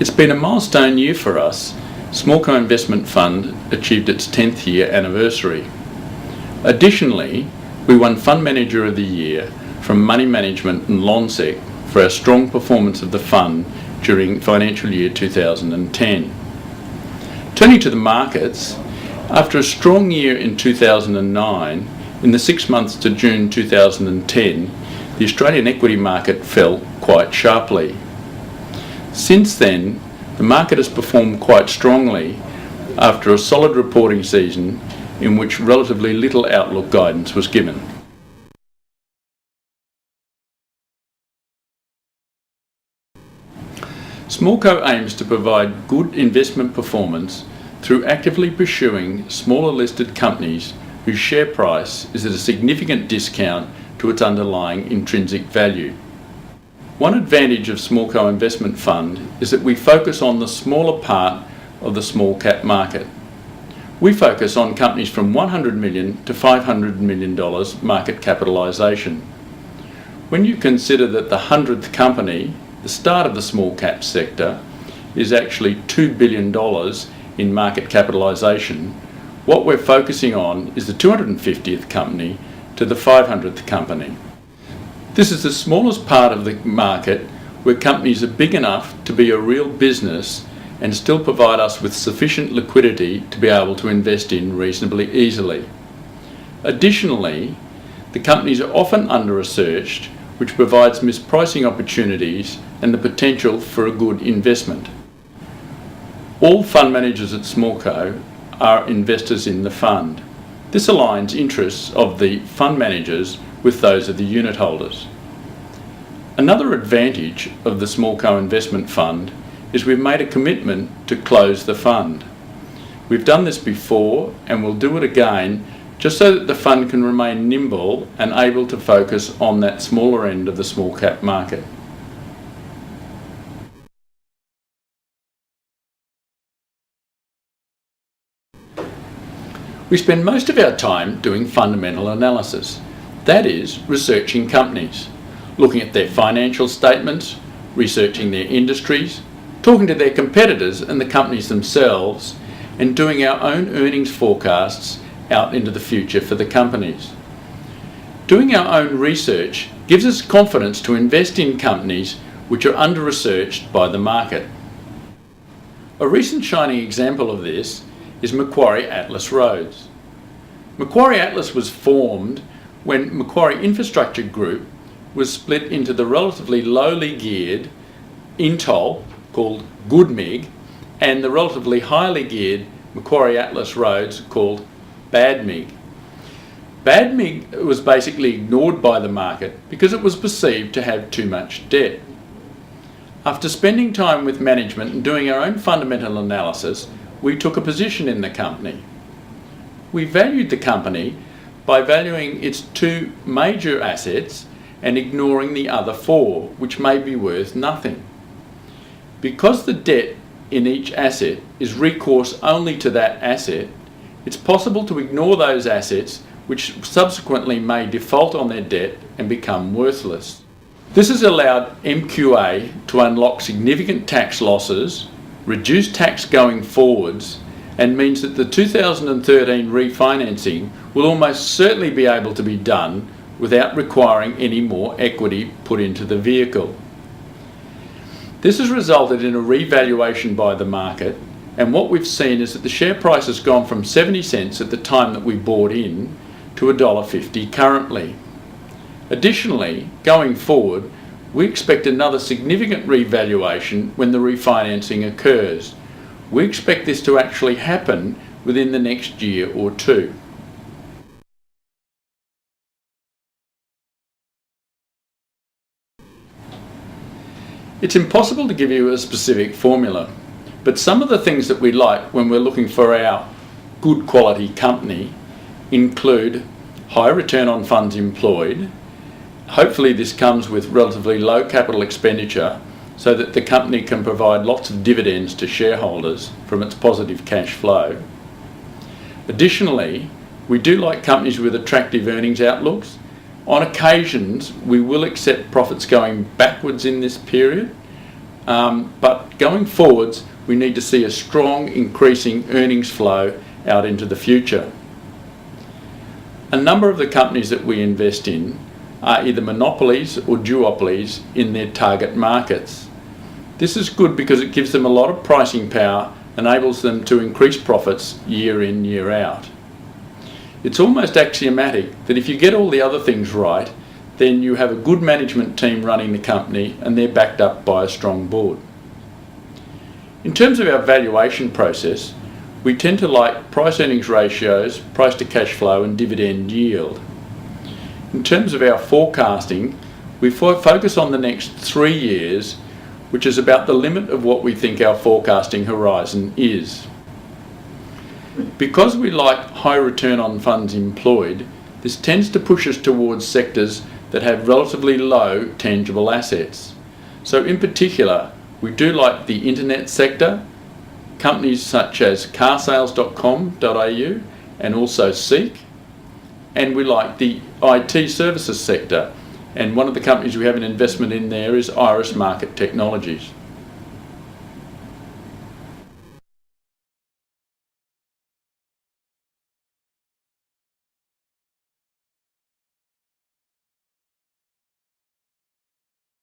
It's been a milestone year for us. Smallco Investment Fund achieved its 10th year anniversary. Additionally, we won Fund Manager of the Year from Money Management and Lonsec for our strong performance of the fund during financial year 2010. Turning to the markets, after a strong year in 2009, in the 6 months to June 2010, the Australian equity market fell quite sharply. Since then, the market has performed quite strongly after a solid reporting season in which relatively little outlook guidance was given. Smallco aims to provide good investment performance through actively pursuing smaller listed companies whose share price is at a significant discount to its underlying intrinsic value. One advantage of Smallco Investment Fund is that we focus on the smaller part of the small cap market. We focus on companies from $100 million to $500 million market capitalisation. When you consider that the 100th company, the start of the small cap sector, is actually $2 billion in market capitalisation, what we're focusing on is the 250th company to the 500th company. This is the smallest part of the market where companies are big enough to be a real business and still provide us with sufficient liquidity to be able to invest in reasonably easily. Additionally, the companies are often under-researched, which provides mispricing opportunities and the potential for a good investment. All fund managers at Smallco are investors in the fund. This aligns interests of the fund managers with those of the unit holders. Another advantage of the Smallco Investment Fund is we've made a commitment to close the fund. We've done this before and we'll do it again just so that the fund can remain nimble and able to focus on that smaller end of the small cap market. We spend most of our time doing fundamental analysis, that is, researching companies, looking at their financial statements, researching their industries, talking to their competitors and the companies themselves, and doing our own earnings forecasts out into the future for the companies. Doing our own research gives us confidence to invest in companies which are under-researched by the market. A recent shining example of this is Macquarie Atlas Roads. Macquarie Atlas was formed when Macquarie Infrastructure Group was split into the relatively lowly geared Intol, called GoodMig, and the relatively highly geared Macquarie Atlas Roads, called BadMig. BadMig was basically ignored by the market because it was perceived to have too much debt. After spending time with management and doing our own fundamental analysis, we took a position in the company. We valued the company by valuing its two major assets and ignoring the other four, which may be worth nothing. Because the debt in each asset is recourse only to that asset, it's possible to ignore those assets which subsequently may default on their debt and become worthless. This has allowed MQA to unlock significant tax losses, reduce tax going forwards, and means that the 2013 refinancing will almost certainly be able to be done without requiring any more equity put into the vehicle. This has resulted in a revaluation by the market, and what we've seen is that the share price has gone from 70 cents at the time that we bought in to $1.50 currently. Additionally, going forward, we expect another significant revaluation when the refinancing occurs. We expect this to actually happen within the next year or two. It's impossible to give you a specific formula, but some of the things that we like when we're looking for our good quality company include high return on funds employed. Hopefully this comes with relatively low capital expenditure so that the company can provide lots of dividends to shareholders from its positive cash flow. Additionally, we do like companies with attractive earnings outlooks. On occasions, we will accept profits going backwards in this period, But going forwards, we need to see a strong increasing earnings flow out into the future. A number of the companies that we invest in are either monopolies or duopolies in their target markets. This is good because it gives them a lot of pricing power, enables them to increase profits year in, year out. It's almost axiomatic that if you get all the other things right, then you have a good management team running the company and they're backed up by a strong board. In terms of our valuation process, we tend to like price-earnings ratios, price to cash flow and dividend yield. In terms of our forecasting, we focus on the next 3 years, which is about the limit of what we think our forecasting horizon is. Because we like high return on funds employed, this tends to push us towards sectors that have relatively low tangible assets. So in particular, we do like the internet sector, companies such as carsales.com.au and also Seek, and we like the IT services sector, and one of the companies we have an investment in there is Iris Market Technologies.